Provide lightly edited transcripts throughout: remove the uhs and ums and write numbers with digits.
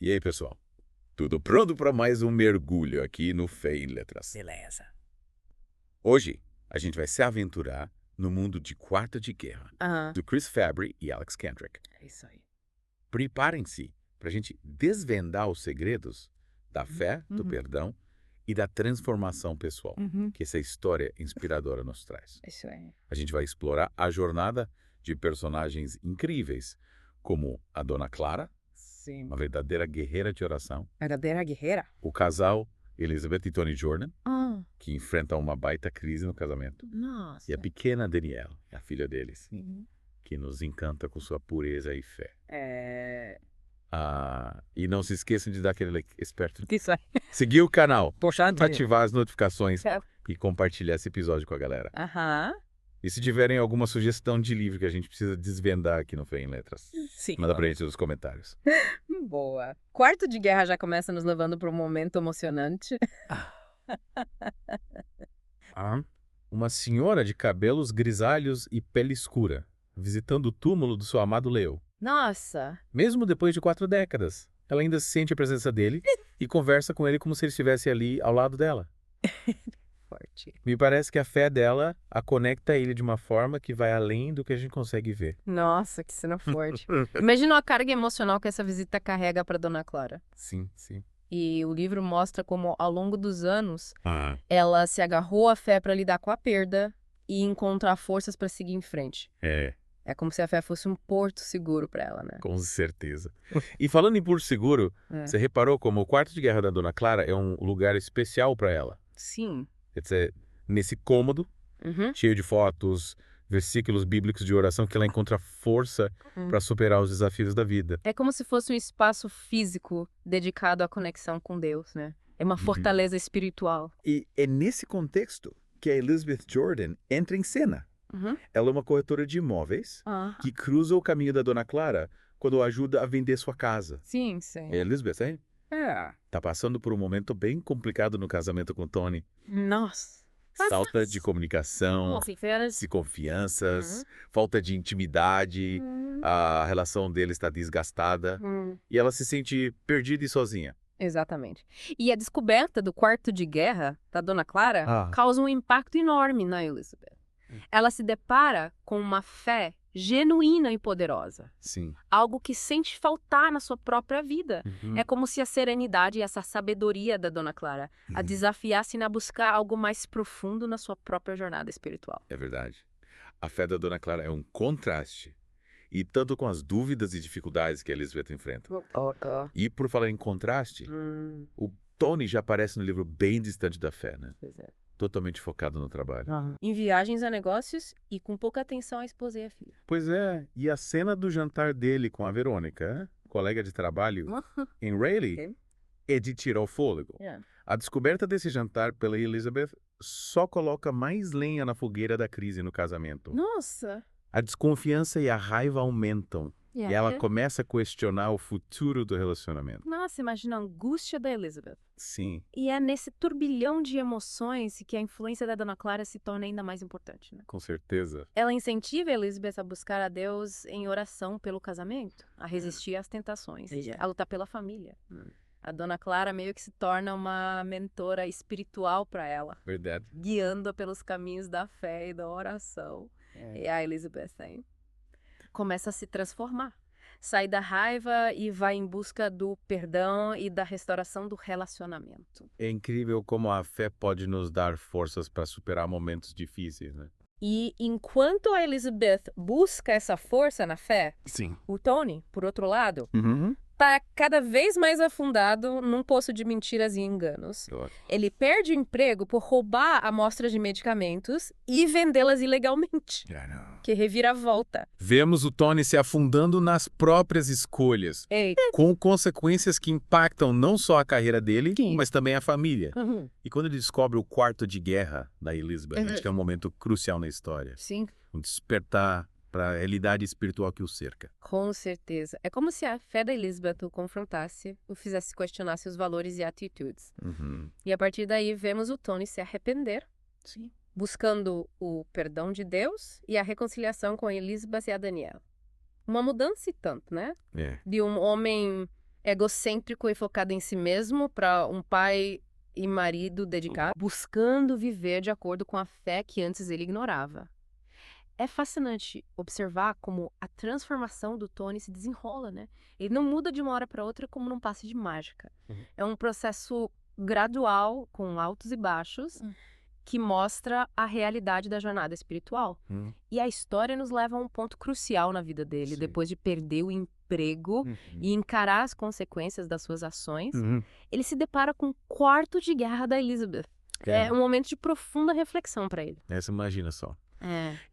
E aí, pessoal? Tudo pronto para mais um mergulho aqui no Fé em Letras? Beleza. Hoje, a gente vai se aventurar no mundo de Quarto de Guerra, Aham. do Chris Fabry e Alex Kendrick. É isso aí. Preparem-se para a gente desvendar os segredos da fé, do perdão e da transformação pessoal que essa história inspiradora nos traz. É isso aí. A gente vai explorar a jornada de personagens incríveis, como a Dona Clara, Sim. uma verdadeira guerreira de oração, Verdadeira guerreira? o casal Elizabeth e Tony Jordan, Ah, que enfrentam uma baita crise no casamento, nossa. e a pequena Danielle, a filha deles, Uhum. que nos encanta com sua pureza e fé. É... E não se esqueçam de dar aquele like esperto. Isso aí. Seguir o canal, Poxa, ativar as notificações É. e compartilhar esse episódio com a galera. Aham. E se tiverem alguma sugestão de livro que a gente precisa desvendar aqui no Fé em Letras, Sim. manda pra gente nos comentários. Boa. Quarto de Guerra já começa nos levando para um momento emocionante. Uma senhora de cabelos grisalhos e pele escura, visitando o túmulo do seu amado Leo. Nossa. Mesmo depois de 4 décadas, ela ainda sente a presença dele e conversa com ele como se ele estivesse ali ao lado dela. Forte. Me parece que a fé dela a conecta a ele de uma forma que vai além do que a gente consegue ver. Nossa, que cena forte. Imagina a carga emocional que essa visita carrega para Dona Clara. Sim, sim. E o livro mostra como, ao longo dos anos, ela se agarrou à fé para lidar com a perda e encontrar forças para seguir em frente. É como se a fé fosse um porto seguro para ela, né? Com certeza. E falando em Porto Seguro, você reparou como o quarto de guerra da Dona Clara é um lugar especial para ela? Sim. Quer dizer, nesse cômodo, cheio de fotos, versículos bíblicos de oração, que ela encontra força para superar os desafios da vida. É como se fosse um espaço físico dedicado à conexão com Deus, né? É uma fortaleza espiritual. E é nesse contexto que a Elizabeth Jordan entra em cena. Ela é uma corretora de imóveis que cruza o caminho da Dona Clara quando ajuda a vender sua casa. Sim, sim. É Elizabeth, hein? É. Tá passando por um momento bem complicado no casamento com Tony. Nossa. Falta de comunicação, de confianças, falta de intimidade, a relação deles está desgastada e ela se sente perdida e sozinha. Exatamente. E a descoberta do quarto de guerra da Dona Clara causa um impacto enorme na Elizabeth. Ela se depara com uma fé genuína e poderosa. Sim. Algo que sente faltar na sua própria vida. É como se a serenidade e essa sabedoria da Dona Clara a desafiassem a buscar algo mais profundo na sua própria jornada espiritual. É verdade. A fé da Dona Clara é um contraste. E tanto com as dúvidas e dificuldades que a Elizabeth enfrenta. E por falar em contraste, o Tony já aparece no livro bem distante da fé, né? Pois é. Totalmente focado no trabalho. Em viagens a negócios e com pouca atenção à esposa e à filha. Pois é, e a cena do jantar dele com a Verônica, colega de trabalho, em Rayleigh, é de tirar o fôlego. A descoberta desse jantar pela Elizabeth só coloca mais lenha na fogueira da crise no casamento. Nossa! A desconfiança e a raiva aumentam. E ela começa a questionar o futuro do relacionamento. Nossa, imagina a angústia da Elizabeth. Sim. E é nesse turbilhão de emoções que a influência da Dona Clara se torna ainda mais importante, né? Com certeza. Ela incentiva a Elizabeth a buscar a Deus em oração pelo casamento, a resistir às tentações, a lutar pela família. A Dona Clara meio que se torna uma mentora espiritual para ela. Verdade. Guiando-a pelos caminhos da fé e da oração. E a Elizabeth começa a se transformar. Sai da raiva e vai em busca do perdão e da restauração do relacionamento. É incrível como a fé pode nos dar forças para superar momentos difíceis, né? E enquanto a Elizabeth busca essa força na fé, Sim. o Tony, por outro lado, está cada vez mais afundado num poço de mentiras e enganos. Ele perde o emprego por roubar amostras de medicamentos e vendê-las ilegalmente. Que reviravolta. Vemos o Tony se afundando nas próprias escolhas, com consequências que impactam não só a carreira dele, mas também a família. E quando ele descobre o quarto de guerra da Elizabeth, acho que é um momento crucial na história. Sim. Um despertar para a realidade espiritual que o cerca. Com certeza. É como se a fé da Elizabeth o confrontasse, o fizesse questionar seus valores e atitudes. E a partir daí vemos o Tony se arrepender, buscando o perdão de Deus e a reconciliação com a Elizabeth e a Danielle. Uma mudança e tanto, né? De um homem egocêntrico e focado em si mesmo, para um pai e marido dedicado, buscando viver de acordo com a fé que antes ele ignorava. É fascinante observar como a transformação do Tony se desenrola, né? Ele não muda de uma hora para outra como num passe de mágica. É um processo gradual, com altos e baixos, que mostra a realidade da jornada espiritual. E a história nos leva a um ponto crucial na vida dele, depois de perder o emprego e encarar as consequências das suas ações. Ele se depara com o quarto de guerra da Elizabeth. É um momento de profunda reflexão para ele. Essa imagina só.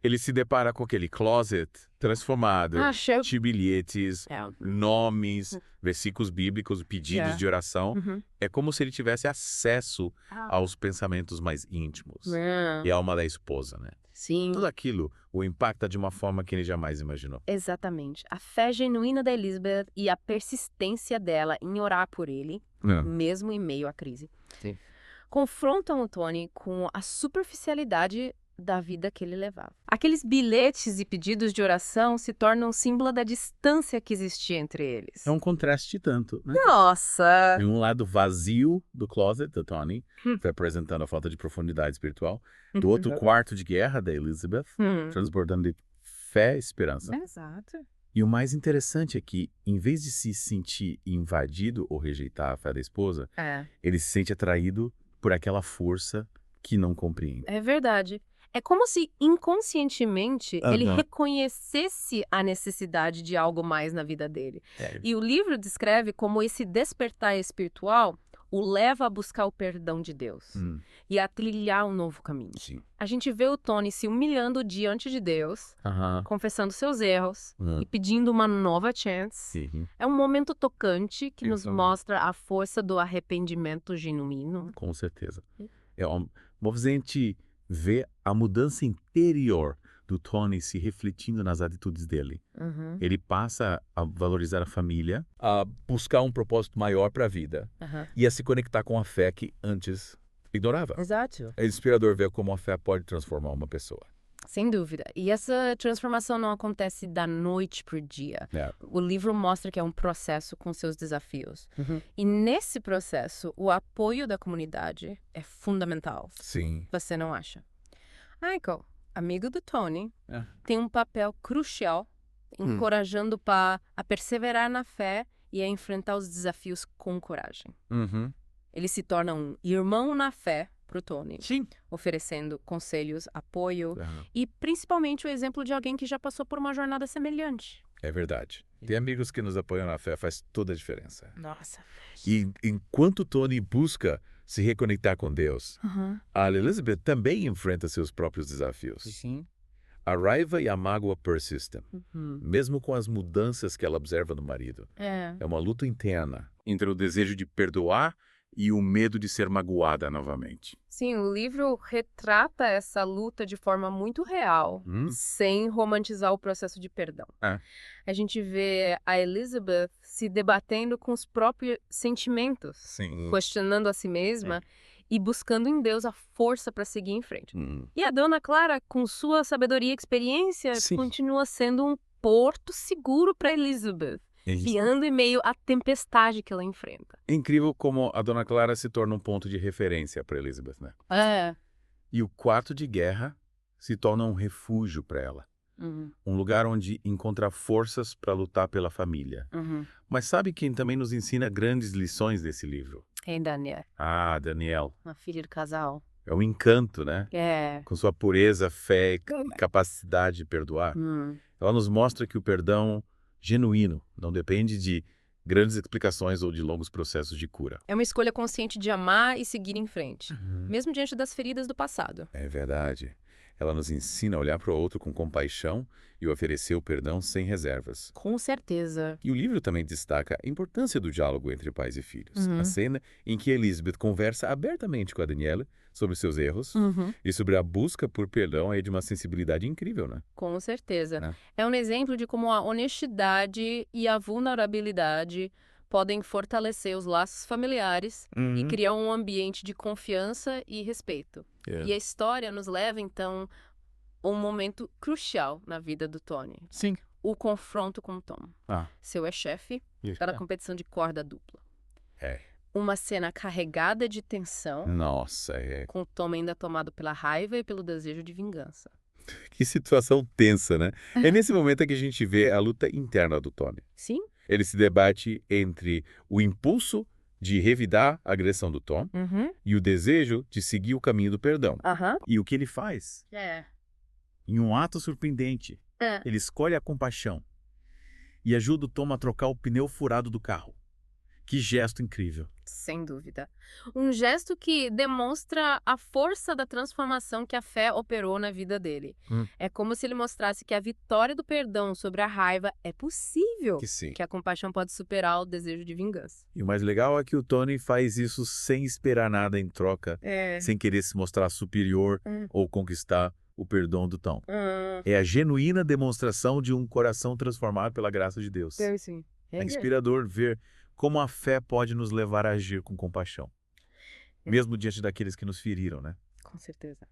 Ele se depara com aquele closet transformado, de bilhetes, nomes, versículos bíblicos, pedidos de oração. É como se ele tivesse acesso aos pensamentos mais íntimos. E a alma da esposa, né? Sim. Tudo aquilo o impacta de uma forma que ele jamais imaginou. Exatamente. A fé genuína da Elizabeth e a persistência dela em orar por ele, mesmo em meio à crise, confrontam o Tony com a superficialidade da vida que ele levava. Aqueles bilhetes e pedidos de oração se tornam um símbolo da distância que existia entre eles. É um contraste tanto, né? Nossa! Em um lado vazio do closet do Tony, representando a falta de profundidade espiritual. Do outro, quarto de guerra da Elizabeth, transbordando de fé e esperança. Exato. E o mais interessante é que, em vez de se sentir invadido ou rejeitar a fé da esposa, ele se sente atraído por aquela força que não compreende. É verdade. É como se, inconscientemente, ele reconhecesse a necessidade de algo mais na vida dele. E o livro descreve como esse despertar espiritual o leva a buscar o perdão de Deus e a trilhar um novo caminho. A gente vê o Tony se humilhando diante de Deus, confessando seus erros e pedindo uma nova chance. É um momento tocante que nos mostra a força do arrependimento genuíno. Com certeza. É uma gente vê a mudança interior do Tony se refletindo nas atitudes dele. Ele passa a valorizar a família, a buscar um propósito maior para a vida e a se conectar com a fé que antes ignorava. Exato. É inspirador ver como a fé pode transformar uma pessoa. Sem dúvida. E essa transformação não acontece da noite para o dia. O livro mostra que é um processo com seus desafios. E nesse processo, o apoio da comunidade é fundamental. Sim. Você não acha? Michael, amigo do Tony, tem um papel crucial encorajando a perseverar na fé e a enfrentar os desafios com coragem. Ele se torna um irmão na fé para o Tony, oferecendo conselhos, apoio e principalmente o exemplo de alguém que já passou por uma jornada semelhante. É verdade. Ter amigos que nos apoiam na fé faz toda a diferença. Nossa. E enquanto Tony busca se reconectar com Deus, a Elizabeth também enfrenta seus próprios desafios. A raiva e a mágoa persistem, mesmo com as mudanças que ela observa no marido. É uma luta interna entre o desejo de perdoar e o medo de ser magoada novamente. Sim, o livro retrata essa luta de forma muito real, sem romantizar o processo de perdão. A gente vê a Elizabeth se debatendo com os próprios sentimentos, questionando a si mesma e buscando em Deus a força para seguir em frente. E a Dona Clara, com sua sabedoria e experiência, continua sendo um porto seguro para Elizabeth. Guiando em meio à tempestade que ela enfrenta. É incrível como a Dona Clara se torna um ponto de referência para Elizabeth, né? E o quarto de guerra se torna um refúgio para ela. Um lugar onde encontra forças para lutar pela família. Mas sabe quem também nos ensina grandes lições desse livro? Daniel. Daniel. Uma filha do casal. É um encanto, né? Com sua pureza, fé e capacidade de perdoar. Ela nos mostra que o perdão genuíno, não depende de grandes explicações ou de longos processos de cura. É uma escolha consciente de amar e seguir em frente, mesmo diante das feridas do passado. É verdade. Ela nos ensina a olhar para o outro com compaixão e oferecer o perdão sem reservas. Com certeza. E o livro também destaca a importância do diálogo entre pais e filhos. A cena em que Elizabeth conversa abertamente com a Daniela sobre seus erros e sobre a busca por perdão é de uma sensibilidade incrível, né? Com certeza. É um exemplo de como a honestidade e a vulnerabilidade podem fortalecer os laços familiares e criar um ambiente de confiança e respeito. E a história nos leva, então, a um momento crucial na vida do Tony. Sim. O confronto com o Tom. Seu ex-chefe, Pela competição de corda dupla. É. Uma cena carregada de tensão. Nossa, com o Tom ainda tomado pela raiva e pelo desejo de vingança. Que situação tensa, né? É nesse momento que a gente vê a luta interna do Tony. Sim. Ele se debate entre o impulso de revidar a agressão do Tom e o desejo de seguir o caminho do perdão. E o que ele faz? Em um ato surpreendente, ele escolhe a compaixão e ajuda o Tom a trocar o pneu furado do carro. Que gesto incrível. Sem dúvida. Um gesto que demonstra a força da transformação que a fé operou na vida dele. É como se ele mostrasse que a vitória do perdão sobre a raiva é possível. Que sim. Que a compaixão pode superar o desejo de vingança. E o mais legal é que o Tony faz isso sem esperar nada em troca, sem querer se mostrar superior ou conquistar o perdão do Tom. É a genuína demonstração de um coração transformado pela graça de Deus. Sim. É inspirador ver como a fé pode nos levar a agir com compaixão, mesmo diante daqueles que nos feriram, né? Com certeza.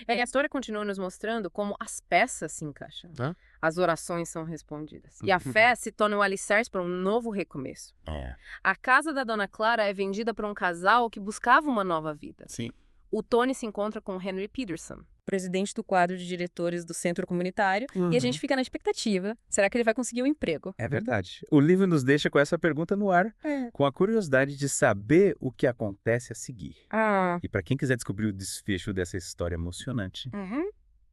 A história continua nos mostrando como as peças se encaixam. As orações são respondidas. E a fé se torna o alicerce para um novo recomeço. A casa da Dona Clara é vendida para um casal que buscava uma nova vida. Sim. O Tony se encontra com Henry Peterson, presidente do quadro de diretores do centro comunitário, e a gente fica na expectativa. Será que ele vai conseguir um emprego? É verdade. O livro nos deixa com essa pergunta no ar, com a curiosidade de saber o que acontece a seguir. E para quem quiser descobrir o desfecho dessa história emocionante,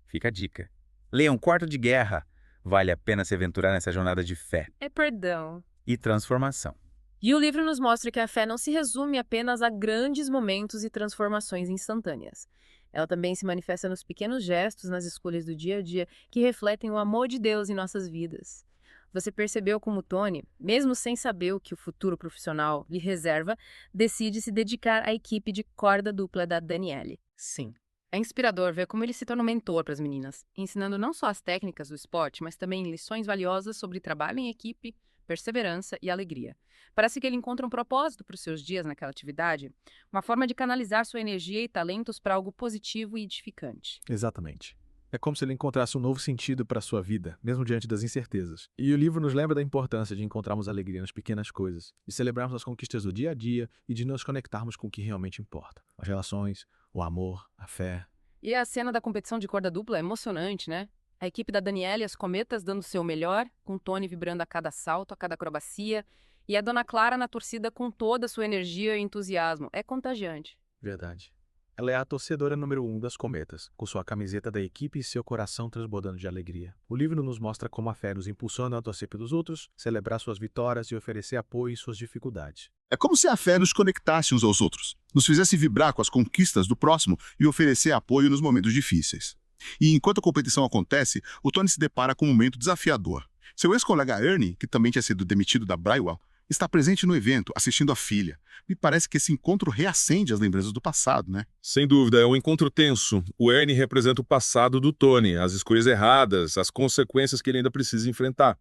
fica a dica. Leia Um Quarto de Guerra. Vale a pena se aventurar nessa jornada de fé. Perdão. E transformação. E o livro nos mostra que a fé não se resume apenas a grandes momentos e transformações instantâneas. Ela também se manifesta nos pequenos gestos, nas escolhas do dia a dia, que refletem o amor de Deus em nossas vidas. Você percebeu como Tony, mesmo sem saber o que o futuro profissional lhe reserva, decide se dedicar à equipe de corda dupla da Danielle? Sim. É inspirador ver como ele se torna um mentor para as meninas, ensinando não só as técnicas do esporte, mas também lições valiosas sobre trabalho em equipe, perseverança e alegria. Parece que ele encontra um propósito para os seus dias naquela atividade, uma forma de canalizar sua energia e talentos para algo positivo e edificante. Exatamente. É como se ele encontrasse um novo sentido para a sua vida, mesmo diante das incertezas. E o livro nos lembra da importância de encontrarmos alegria nas pequenas coisas, de celebrarmos as conquistas do dia a dia e de nos conectarmos com o que realmente importa. As relações, o amor, a fé. E a cena da competição de corda dupla é emocionante, né? A equipe da Danielle e as cometas dando o seu melhor, com Tony vibrando a cada salto, a cada acrobacia, e a Dona Clara na torcida com toda a sua energia e entusiasmo. É contagiante. Verdade. Ela é a torcedora número 1 das cometas, com sua camiseta da equipe e seu coração transbordando de alegria. O livro nos mostra como a fé nos impulsiona a torcer pelos outros, celebrar suas vitórias e oferecer apoio em suas dificuldades. É como se a fé nos conectasse uns aos outros, nos fizesse vibrar com as conquistas do próximo e oferecer apoio nos momentos difíceis. E enquanto a competição acontece, o Tony se depara com um momento desafiador. Seu ex-colega Ernie, que também tinha sido demitido da Brywell, está presente no evento, assistindo a filha. Me parece que esse encontro reacende as lembranças do passado, né? Sem dúvida, é um encontro tenso. O Ernie representa o passado do Tony, as escolhas erradas, as consequências que ele ainda precisa enfrentar.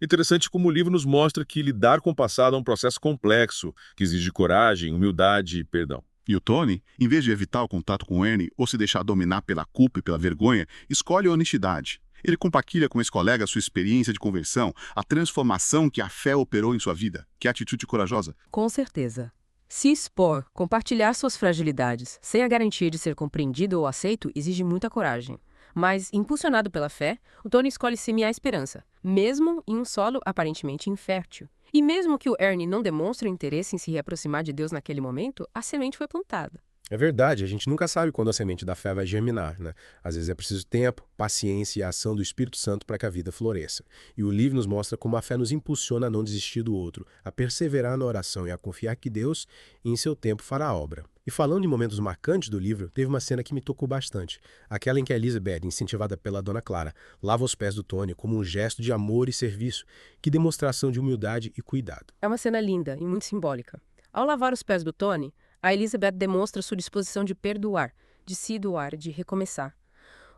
Interessante como o livro nos mostra que lidar com o passado é um processo complexo, que exige coragem, humildade e perdão. E o Tony, em vez de evitar o contato com o Ernie ou se deixar dominar pela culpa e pela vergonha, escolhe a honestidade. Ele compartilha com esse colega sua experiência de conversão, a transformação que a fé operou em sua vida. Que atitude corajosa. Com certeza. Se expor, compartilhar suas fragilidades, sem a garantia de ser compreendido ou aceito, exige muita coragem. Mas, impulsionado pela fé, o Tony escolhe semear a esperança, mesmo em um solo aparentemente infértil. E mesmo que o Ernie não demonstre interesse em se reaproximar de Deus naquele momento, a semente foi plantada. É verdade, a gente nunca sabe quando a semente da fé vai germinar, né? Às vezes é preciso tempo, paciência e a ação do Espírito Santo para que a vida floresça. E o livro nos mostra como a fé nos impulsiona a não desistir do outro, a perseverar na oração e a confiar que Deus, em seu tempo, fará a obra. E falando de momentos marcantes do livro, teve uma cena que me tocou bastante. Aquela em que a Elizabeth, incentivada pela Dona Clara, lava os pés do Tony como um gesto de amor e serviço, que demonstração de humildade e cuidado. É uma cena linda e muito simbólica. Ao lavar os pés do Tony, a Elizabeth demonstra sua disposição de perdoar, de se doar, de recomeçar.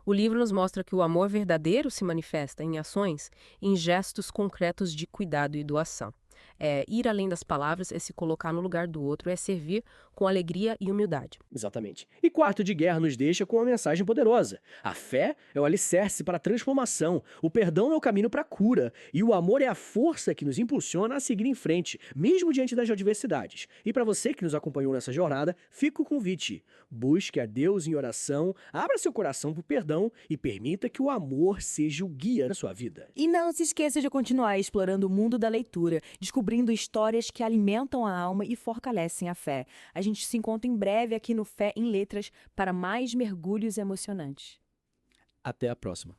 O livro nos mostra que o amor verdadeiro se manifesta em ações, em gestos concretos de cuidado e doação. É ir além das palavras, é se colocar no lugar do outro, é servir com alegria e humildade. Exatamente. E Quarto de Guerra nos deixa com uma mensagem poderosa. A fé é o alicerce para a transformação, o perdão é o caminho para a cura, e o amor é a força que nos impulsiona a seguir em frente, mesmo diante das adversidades. E para você que nos acompanhou nessa jornada, fica o convite. Busque a Deus em oração, abra seu coração para o perdão e permita que o amor seja o guia da sua vida. E não se esqueça de continuar explorando o mundo da leitura, descobrindo histórias que alimentam a alma e fortalecem a fé. A gente se encontra em breve aqui no Fé em Letras para mais mergulhos emocionantes. Até a próxima.